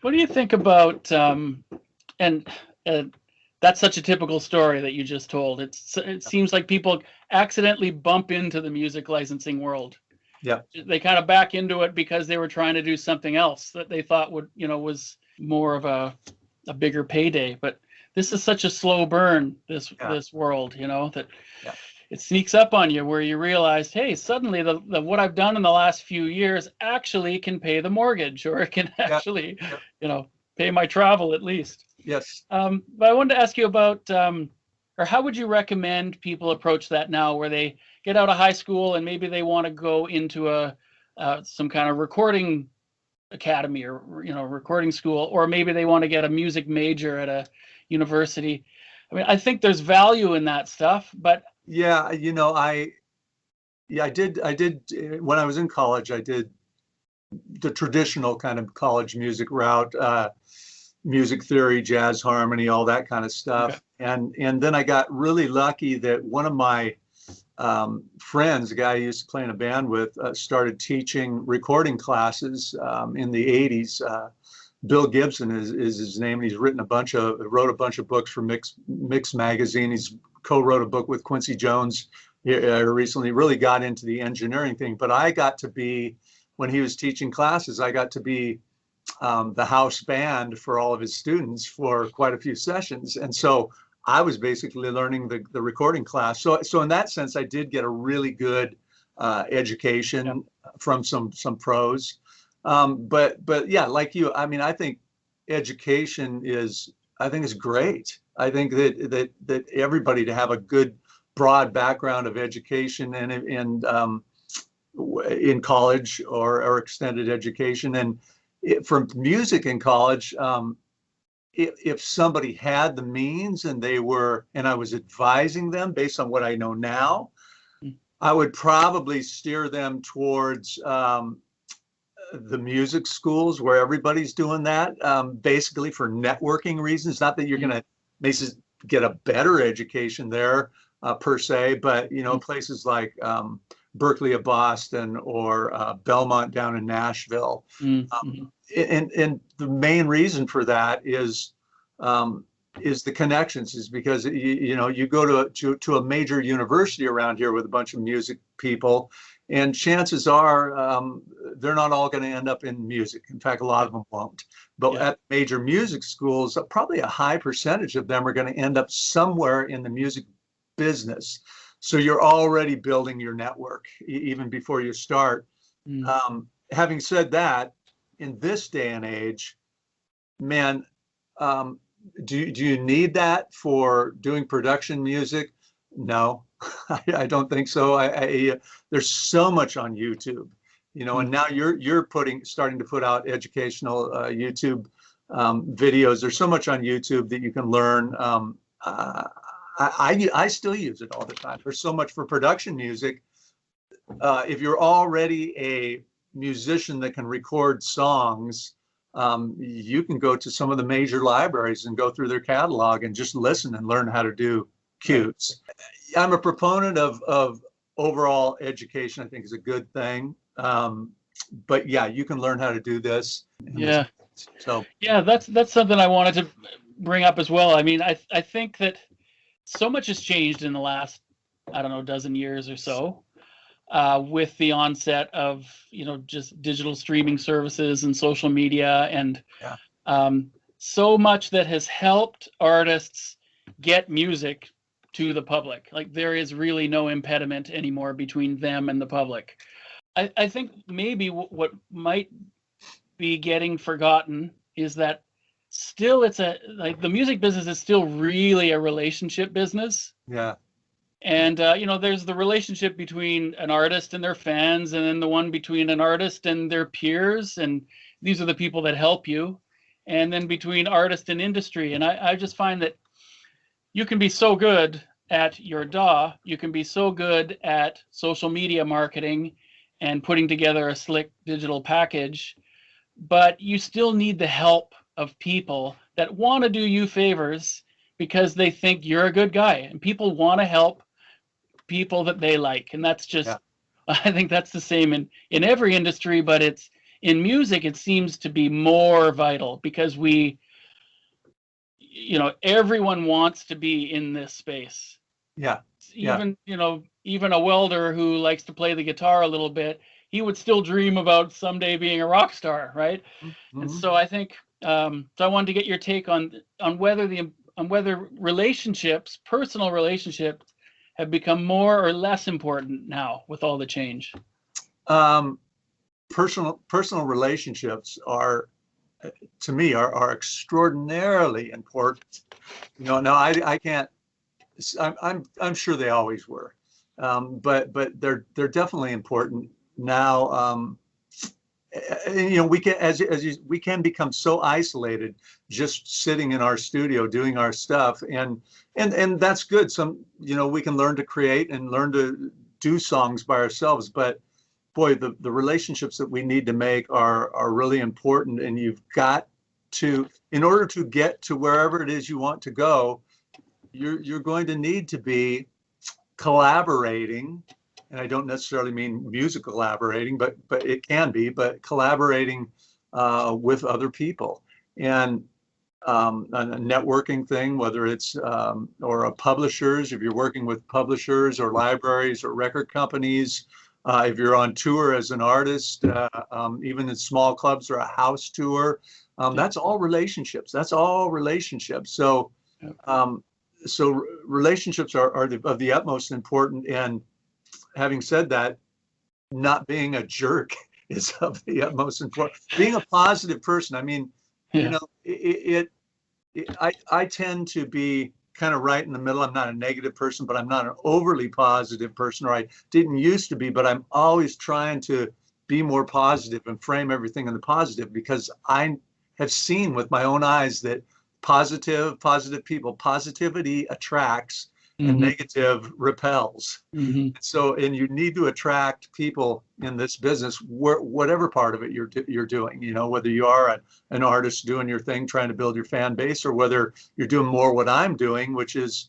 What do you think about and uh, that's such a typical story that you just told. It seems like people accidentally bump into the music licensing world. Yeah. They kind of back into it because they were trying to do something else that they thought would, was more of a bigger payday. But this is such a slow burn, this world, that it sneaks up on you where you realize, hey, suddenly the what I've done in the last few years actually can pay the mortgage, or it can actually, pay my travel at least. Yes. But I wanted to ask you about, or how would you recommend people approach that now, where they get out of high school and maybe they want to go into some kind of recording academy or recording school, or maybe they want to get a music major at a university. I mean, I think there's value in that stuff, but I did when I was in college, I did the traditional kind of college music route, music theory, jazz harmony, all that kind of stuff. Okay. And then I got really lucky that one of my friends, a guy I used to play in a band with, started teaching recording classes in the 80s. Bill Gibson is his name. He's wrote a bunch of books for Mix magazine. He's co-wrote a book with Quincy Jones recently. Really got into the engineering thing. But I got to be, when he was teaching classes, I got to be the house band for all of his students for quite a few sessions. And so I was basically learning the recording class. So in that sense, I did get a really good education from some pros. But yeah, like you, I mean, I think education is great. I think that everybody to have a good broad background of education and in college or extended education. And for music in college, if somebody had the means and I was advising them based on what I know now, I would probably steer them towards the music schools where everybody's doing that, basically for networking reasons. Not that you're going to get a better education there per se, but places like Berkeley of Boston or Belmont down in Nashville. Mm-hmm. And the main reason for that is the connections, is because you go to a major university around here with a bunch of music people, and chances are they're not all going to end up in music. In fact, a lot of them won't. But at major music schools, probably a high percentage of them are going to end up somewhere in the music business. So you're already building your network even before you start. Having said that, in this day and age, man, do you need that for doing production music? No, I don't think so. There's so much on YouTube, and now you're starting to put out educational YouTube videos. There's so much on YouTube that you can learn. I still use it all the time. There's so much for production music. If you're already a musician that can record songs, you can go to some of the major libraries and go through their catalog and just listen and learn how to do cues. I'm a proponent of overall education. I think is a good thing. But yeah, you can learn how to do this. Yeah. So yeah, that's something I wanted to bring up as well. I mean, I think that so much has changed in the last, I don't know, dozen years or so, with the onset of, just digital streaming services and social media, and so much that has helped artists get music to the public. Like, there is really no impediment anymore between them and the public. I think maybe what might be getting forgotten is that still the music business is still really a relationship business. Yeah. And, there's the relationship between an artist and their fans, and then the one between an artist and their peers. And these are the people that help you. And then between artist and industry. And I just find that you can be so good at your DAW, you can be so good at social media marketing and putting together a slick digital package, but you still need the help of people that want to do you favors because they think you're a good guy, and people want to help people that they like. And that's just, I think that's the same in every industry, but it's in music, it seems to be more vital because everyone wants to be in this space. Yeah. Even, even a welder who likes to play the guitar a little bit, he would still dream about someday being a rock star, right? Mm-hmm. And so I think, so I wanted to get your take on whether relationships, personal relationships, have become more or less important now with all the change. Personal relationships are, to me, are extraordinarily important. Now I can't. I'm sure they always were, but they're definitely important now. We can become so isolated just sitting in our studio doing our stuff, and that's good. We can learn to create and learn to do songs by ourselves, but boy, the relationships that we need to make are really important, and you've got to, in order to get to wherever it is you want to go, you're going to need to be collaborating. And I don't necessarily mean music collaborating, but it can be, but collaborating with other people. And a networking thing, whether it's or publishers, if you're working with publishers or libraries or record companies, if you're on tour as an artist, even in small clubs or a house tour, that's all relationships. So relationships are of the utmost important. And having said that, not being a jerk is of the utmost importance. Being a positive person. I mean, I tend to be kind of right in the middle. I'm not a negative person, but I'm not an overly positive person, or I didn't used to be, but I'm always trying to be more positive and frame everything in the positive, because I have seen with my own eyes that positive people, positivity attracts, and negative repels. So, and you need to attract people in this business, whatever part of it you're doing, whether you are an artist doing your thing, trying to build your fan base, or whether you're doing more what I'm doing, which is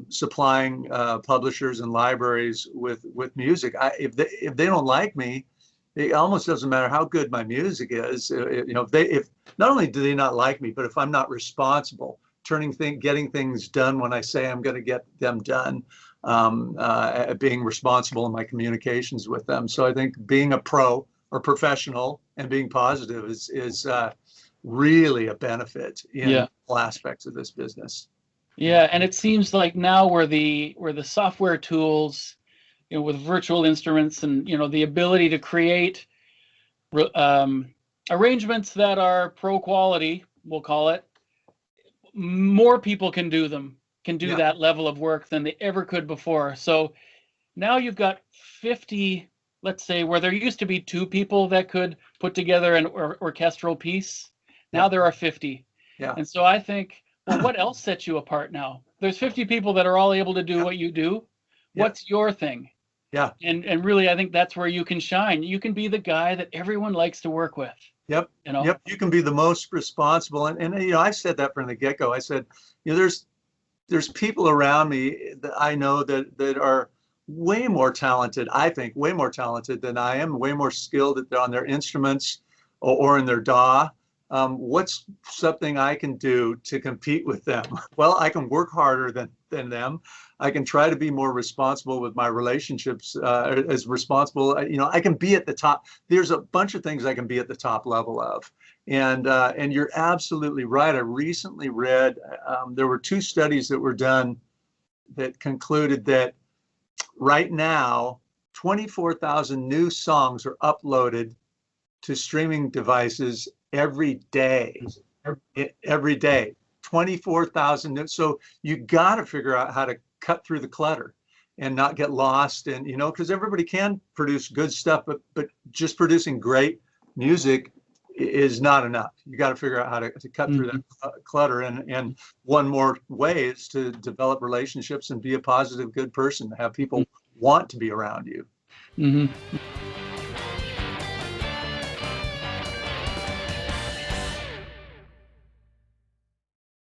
supplying publishers and libraries with music. If they don't like me, it almost doesn't matter how good my music is. If not only do they not like me, but if I'm not responsible, getting things done when I say I'm going to get them done, being responsible in my communications with them. So I think being a pro or professional and being positive is really a benefit in all aspects of this business. Yeah, and it seems like now where the software tools, with virtual instruments and the ability to create arrangements that are pro quality, we'll call it, more people can do that level of work than they ever could before. So now you've got 50, let's say, where there used to be 2 people that could put together an orchestral piece. Now there are 50. Yeah. And so I think, well, what else sets you apart now? There's 50 people that are all able to do what you do. What's your thing? Yeah. And really, I think that's where you can shine. You can be the guy that everyone likes to work with. Yep. Yep. You can be the most responsible. And I said that from the get-go. I said, there's people around me that I know that are way more talented, I think, way more talented than I am, way more skilled on their instruments or in their DAW. What's something I can do to compete with them? Well, I can work harder than them. I can try to be more responsible with my relationships, as responsible. I can be at the top. There's a bunch of things I can be at the top level of. And you're absolutely right. I recently read, there were 2 studies that were done that concluded that right now, 24,000 new songs are uploaded to streaming devices every day. 24,000 new. So you got to figure out how to cut through the clutter and not get lost. And, because everybody can produce good stuff, but just producing great music is not enough. You got to figure out how to cut through that clutter. And one more way is to develop relationships and be a positive, good person, to have people want to be around you.